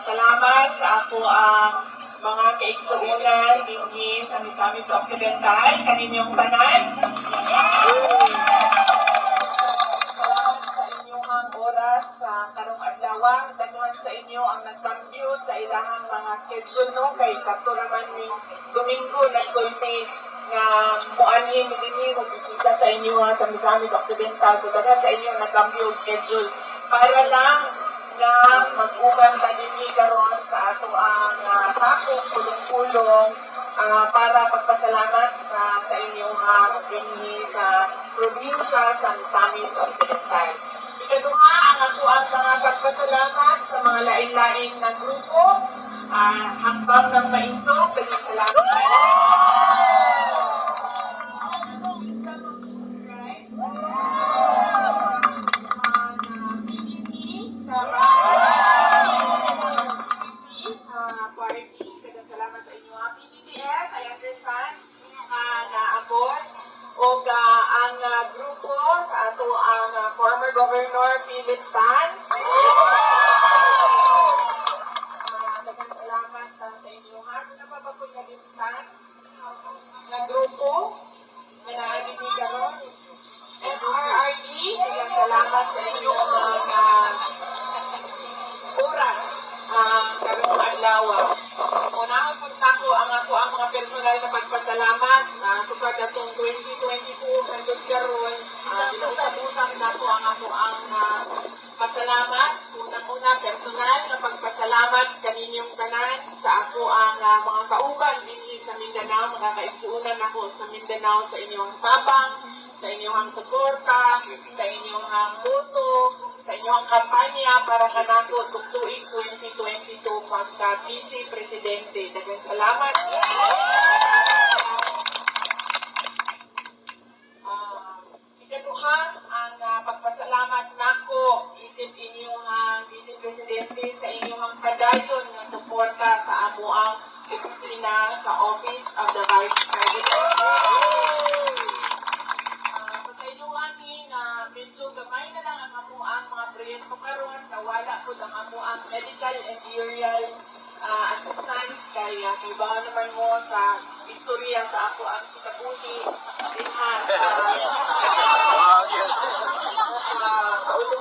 Salamat sa ako ang mga kaigsuunan dinhi sa Misamis Occidental kaninyong tanan. Salamat sa inyong oras sa karong adlaw. Daghan sa inyo ang nagkambyo sa ilahang mga schedule no kay kadto naman ning Domingo nagsulti nga muanhin dinhi mo bisita sa inyo sa Misamis Occidental. So daghan sa inyo nagkambyo og schedule para lang na mag-uban ta dinhi karon sa ato ang takong pulong-pulong para pagpasalamat sa inyong dinhi sa probinsya sa Misamis Occidental. Ikaduha ang ako ang mga pagpasalamat sa mga lain-lain na grupo, Hakbang ng Maisog, daghang salamat. Ang grupo sa ato ang former Governor Philip Tan. Daghang salamat sa inyo ha. Napapagod na din Tan na grupo na naanini karon. NRRD, daghang salamat sa inyo oras karong adlaw. Unahon punta ko ang mga personal na pagpasalamat sukad atong 2022 hangtod karon usap-usap na ko ang pasalamat. Unang-una personal na pagpasalamat kaninyong tanan sa ako ang mga kauban dinhi sa Mindanao, mga kaigsuunan ako sa Mindanao sa inyong tabang, sa inyong suporta, sa inyong boto, sa inyong kampanya para kanako tuig 2022 pagka Vice Presidente. Daghang salamat. Ikaduha ang pagpasalamat nako isip inyong Vice Presidente sa inyong padayon na suporta sa amo ang opisina sa Office of the Vice President. Medyo gamay na lang ang amuang mga proyekto karon, nawala po ang amuang medical and burial assistance kaya kibaw naman mo sa istorya sa ako ang kitabuhi sa kauluhan